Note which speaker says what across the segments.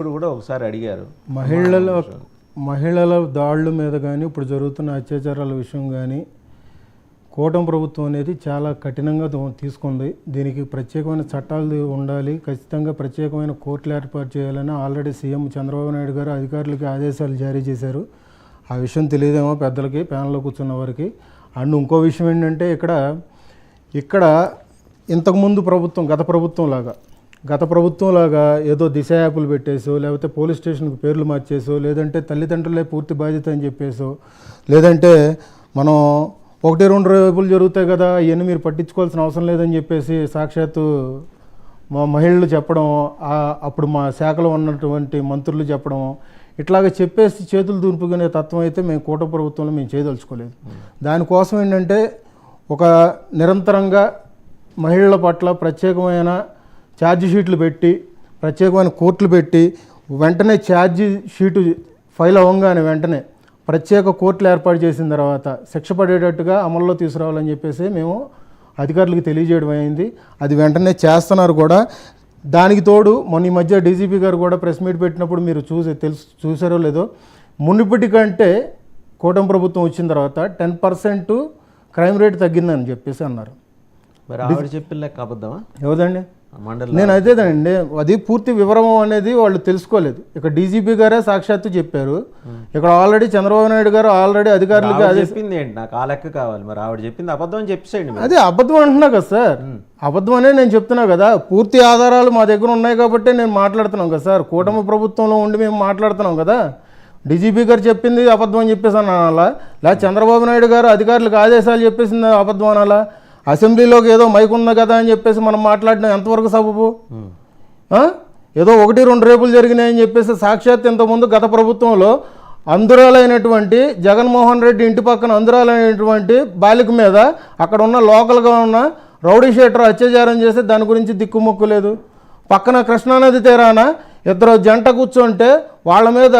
Speaker 1: ఇప్పుడు కూడా ఒకసారి అడిగారు
Speaker 2: మహిళల దాడుల మీద కానీ ఇప్పుడు జరుగుతున్న అత్యాచారాల విషయం కానీ కూటమి ప్రభుత్వం అనేది చాలా కఠినంగా తీసుకుంది. దీనికి ప్రత్యేకమైన చట్టాలు ఉండాలి, ఖచ్చితంగా ప్రత్యేకమైన కోర్టులు ఏర్పాటు చేయాలని ఆల్రెడీ సీఎం చంద్రబాబు నాయుడు గారు అధికారులకి ఆదేశాలు జారీ చేశారు. ఆ విషయం తెలియదేమో పెద్దలకి, ప్యానల్లో కూర్చున్న వారికి. అండ్ ఇంకో విషయం ఏంటంటే ఇక్కడ ఇంతకుముందు ప్రభుత్వం గత ప్రభుత్వం లాగా ఏదో దిశ యాప్లు పెట్టేసో, లేకపోతే పోలీస్ స్టేషన్కి పేర్లు మార్చేసో, లేదంటే తల్లిదండ్రులే పూర్తి బాధ్యత అని చెప్పేసో, లేదంటే మనం 1-2 రేపులు జరుగుతాయి కదా ఇవన్నీ మీరు పట్టించుకోవాల్సిన అవసరం లేదని చెప్పేసి సాక్షాత్తు మా మహిళలు చెప్పడం, అప్పుడు మా శాఖలో ఉన్నటువంటి మంత్రులు చెప్పడం, ఇట్లాగ చెప్పేసి చేతులు దులుపుకునే తత్వం అయితే మేము కూటమి ప్రభుత్వంలో మేము చేయదలుచుకోలేదు. దానికోసం ఏంటంటే ఒక నిరంతరంగా మహిళల పట్ల ప్రత్యేకమైన ఛార్జ్ షీట్లు పెట్టి, ప్రత్యేకమైన కోర్టులు పెట్టి, వెంటనే ఛార్జీ షీటు ఫైల్ అవ్వగానే వెంటనే ప్రత్యేక కోర్టులు ఏర్పాటు చేసిన తర్వాత శిక్ష పడేటట్టుగా అమల్లో తీసుకురావాలని చెప్పేసి మేము అధికారులకు తెలియజేయడం అయింది. అది వెంటనే చేస్తున్నారు కూడా. దానికి తోడు మొన్న ఈ మధ్య డీజీపీ గారు కూడా ప్రెస్ మీట్ పెట్టినప్పుడు మీరు చూసారో లేదో, మునుపటికంటే కూటమి ప్రభుత్వం వచ్చిన తర్వాత 10% క్రైమ్ రేట్ తగ్గిందని చెప్పేసి అన్నారు.
Speaker 1: మరి ఆవిడ చెప్పిన లెక్క అబద్ధమా?
Speaker 2: ఎవదండి? నేను అదేదండి, అది పూర్తి వివరం అనేది వాళ్ళు తెలుసుకోలేదు. ఇక్కడ డీజీపీ గారే సాక్షాత్తు చెప్పారు. ఇక్కడ ఆల్రెడీ చంద్రబాబు నాయుడు గారు ఆల్రెడీ అధికారులకి
Speaker 1: చెప్పింది ఏంటి? నాకు ఆ లెక్క కావాలి. మరి ఆవిడ చెప్పింది అబద్ధం అని చెప్పేయండి.
Speaker 2: అదే అబద్ధం అంటున్నా కదా సార్, అబద్ధం అనే నేను చెప్తున్నా కదా. పూర్తి ఆధారాలు మా దగ్గర ఉన్నాయి కాబట్టి నేను మాట్లాడుతున్నాం కదా సార్. కూటమి ప్రభుత్వంలో ఉండి మేము మాట్లాడుతున్నాం కదా. డీజీపీ గారు చెప్పింది అబద్ధం అని చెప్పేసి అనాలా, లేదా చంద్రబాబు నాయుడు గారు అధికారులకు ఆదేశాలు చెప్పేసింది అబద్ధం అనాలా? అసెంబ్లీలోకి ఏదో మైక్ ఉంది కదా అని చెప్పేసి మనం మాట్లాడిన ఎంతవరకు సబబు? ఏదో 1-2 రేపులు జరిగినాయని చెప్పేసి సాక్షాత్ ఇంతకుముందు గత ప్రభుత్వంలో అందురాలైనటువంటి జగన్మోహన్ రెడ్డి ఇంటి పక్కన అందురాలైనటువంటి బాలిక మీద అక్కడ ఉన్న లోకల్గా ఉన్న రౌడీ షీటర్ అత్యాచారం చేసి దాని గురించి దిక్కుమొక్కు లేదు. పక్కన కృష్ణానది తీరాన 2 జంట కూర్చుంటే వాళ్ళ మీద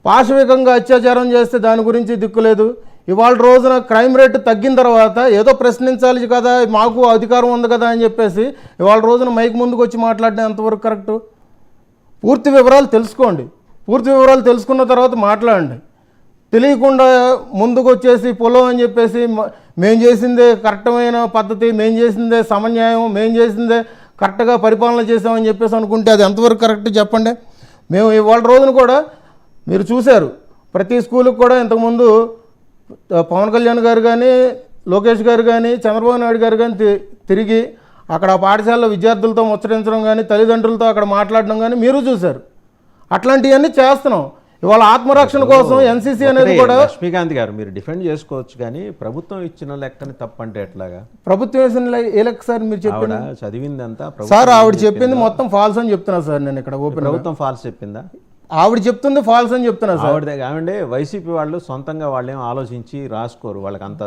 Speaker 2: పాశవికంగా అత్యాచారం చేస్తే దాని గురించి దిక్కులేదు. ఇవాళ రోజున క్రైమ్ రేటు తగ్గిన తర్వాత ఏదో ప్రశ్నించాలి కదా, మాకు అధికారం ఉంది కదా అని చెప్పేసి ఇవాళ రోజున మైక్ ముందుకు వచ్చి మాట్లాడడం ఎంతవరకు కరెక్టు? పూర్తి వివరాలు తెలుసుకోండి. పూర్తి వివరాలు తెలుసుకున్న తర్వాత మాట్లాడండి. తెలియకుండా ముందుకు వచ్చేసి పొలం అని చెప్పేసి మేము చేసిందే కరెక్టమైన పద్ధతి, మేము చేసిందే సమన్యాయం, మేము చేసిందే కరెక్ట్గా పరిపాలన చేసామని చెప్పేసి అనుకుంటే అది ఎంతవరకు కరెక్ట్ చెప్పండి. మేము ఇవాళ రోజున కూడా మీరు చూశారు, ప్రతి స్కూల్కి కూడా ఇంతకుముందు పవన్ కళ్యాణ్ గారు కానీ, లోకేష్ గారు కానీ, చంద్రబాబు నాయుడు గారు కానీ తిరిగి అక్కడ పాఠశాలలో విద్యార్థులతో ముచ్చరించడం కానీ, తల్లిదండ్రులతో అక్కడ మాట్లాడడం కానీ మీరు చూశారు. అట్లాంటివన్నీ చేస్తున్నాం. ఇవాళ ఆత్మరక్షణ కోసం ఎన్సీసీ అనేది కూడా.
Speaker 1: లక్ష్మీకాంత్ గారు, మీరు డిఫెండ్ చేసుకోవచ్చు కానీ ప్రభుత్వం ఇచ్చిన లెక్కని తప్పంటే ఎట్లాగా?
Speaker 2: ప్రభుత్వం వేసిన ఏ లెక్క సార్? మీరు చెప్పండి.
Speaker 1: చదివిందంతా
Speaker 2: సార్ ఆవిడ చెప్పింది మొత్తం ఫాల్స్ అని చెప్తున్నా సార్. నేను ఇక్కడ ఓపెన్
Speaker 1: ప్రభుత్వం ఫాల్స్ చెప్పిందా?
Speaker 2: ఆవిడ చెప్తుంది ఫాల్స్ అని చెప్తున్నా సార్.
Speaker 1: ఆవిడే వైసీపీ వాళ్ళు సొంతంగా వాళ్ళేం ఆలోచించి రాసుకోరు. వాళ్ళకి అంత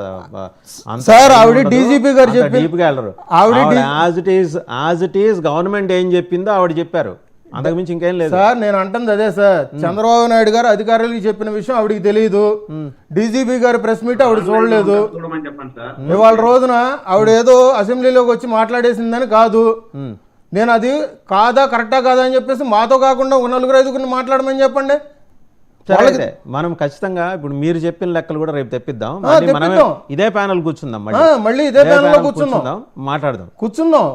Speaker 2: సార్ ఆవిడ డీజీపీ గారు
Speaker 1: చెప్పారు. యాజ్ ఇట్ ఈస్ గవర్నమెంట్ ఏం చెప్పిందో ఆవిడ చెప్పారు, అంతకుమించి ఇంకేం లేదు
Speaker 2: సార్. నేను అంటుంది అదే సార్, చంద్రబాబు నాయుడు గారు అధికారులకి చెప్పిన విషయం ఆవిడికి తెలియదు. డీజీపీ గారు ప్రెస్ మీట్ ఆవిడ చూడలేదు. ఇవాళ రోజున ఆవిడ ఏదో అసెంబ్లీలోకి వచ్చి మాట్లాడేసిందని కాదు. నేను అది కాదా కరెక్టా కాదా అని చెప్పేసి మాతో కాకుండా 4-5 మాట్లాడమని చెప్పండి.
Speaker 1: మనం ఖచ్చితంగా ఇప్పుడు మీరు చెప్పిన లెక్కలు కూడా రేపు తెప్పిద్దాం. ఇదే ప్యానల్ కూర్చుందాం,
Speaker 2: మళ్ళీ ఇదే ప్యానల్ కూర్చుందాం, కూర్చుందాం.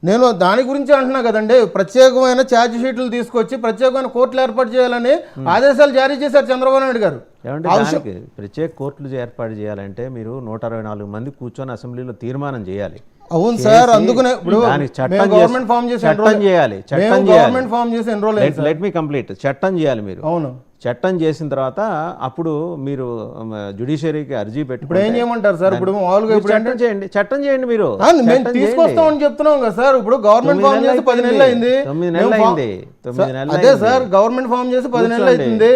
Speaker 2: నేను దాని గురించి అంటున్నా కదండి. ప్రత్యేకమైన ఛార్జ్ షీట్లు తీసుకొచ్చి ప్రత్యేకమైన కోర్టులు ఏర్పాటు చేయాలని ఆదేశాలు జారీ చేశారు చంద్రబాబు నాయుడు గారు.
Speaker 1: ప్రత్యేక కోర్టులు ఏర్పాటు చేయాలంటే మీరు 164 మంది కూర్చొని అసెంబ్లీలో తీర్మానం చేయాలి.
Speaker 2: అవును సార్, అందుకనే ఇప్పుడు
Speaker 1: గవర్నమెంట్ ఫామ్ చేసి
Speaker 2: ఎన్రోల్
Speaker 1: లెట్ మీ కంప్లీట్ చట్టం చేయాలి మీరు.
Speaker 2: అవును,
Speaker 1: చట్టం చేసిన తర్వాత అప్పుడు మీరు జ్యుడిషియరీకి అర్జీ పెట్టి
Speaker 2: ఇప్పుడు ఏం చేయమంటారు సార్? ఇప్పుడు మామూలుగా
Speaker 1: చట్టం చేయండి మీరు.
Speaker 2: తీసుకొస్తామని చెప్తున్నాం కదా సార్. ఇప్పుడు గవర్నమెంట్ ఫామ్ చేసి 10 నెలలు అయింది.
Speaker 1: 9 నెలలు అయింది.
Speaker 2: అదే సార్, గవర్నమెంట్ ఫామ్ చేసి 10 నెలలు అవుతుంది.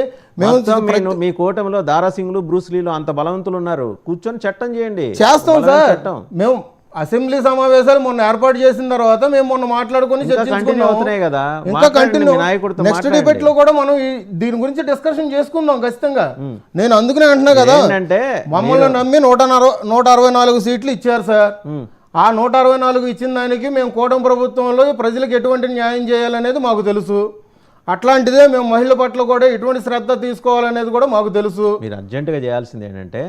Speaker 1: మీ కూటమిలో దారాసింగ్లు, బ్రూస్లీలు అంత బలవంతులు ఉన్నారు. కూర్చొని చట్టం చేయండి.
Speaker 2: చేస్తాం సార్. మేము అసెంబ్లీ సమావేశాలు మొన్న ఏర్పాటు చేసిన తర్వాత మేము మొన్న మాట్లాడుకుని
Speaker 1: అవుతున్నాయి కదా,
Speaker 2: ఇంకా కంటిన్యూ నెక్స్ట్ డిబేట్ లో కూడా మనం దీని గురించి డిస్కషన్ చేసుకుందాం ఖచ్చితంగా. నేను అందుకనే అంటున్నా కదా, మమ్మల్ని నమ్మి 164 సీట్లు ఇచ్చారు సార్. ఆ 164 ఇచ్చిన దానికి మేము కూటమి ప్రభుత్వంలో ప్రజలకు ఎటువంటి న్యాయం చేయాలనేది మాకు తెలుసు. అట్లాంటిదే మేము మహిళల పట్ల కూడా ఎటువంటి శ్రద్ధ తీసుకోవాలనేది కూడా మాకు తెలుసు.
Speaker 1: మీరు అర్జెంటుగా చేయాల్సింది ఏంటంటే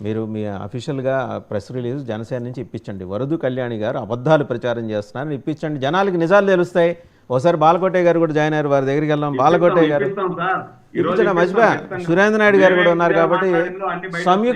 Speaker 1: మీరు మీ అఫీషియల్గా ప్రెస్ రిలీజ్ జనసేన నుంచి ఇప్పించండి. వరదు కళ్యాణి గారు అబద్ధాలు ప్రచారం చేస్తున్నారని ఇప్పించండి, జనాలకి నిజాలు తెలుస్తాయి. ఒకసారి బాలకోటయ్య గారు కూడా జాయిన్ అయ్యారు, వారి దగ్గరికి వెళ్దాం. బాలకోటయ్య గారు ఇప్పించండి, మర్చిపోయా. సురేంద్ర నాయుడు గారు కూడా ఉన్నారు కాబట్టి సంయుక్త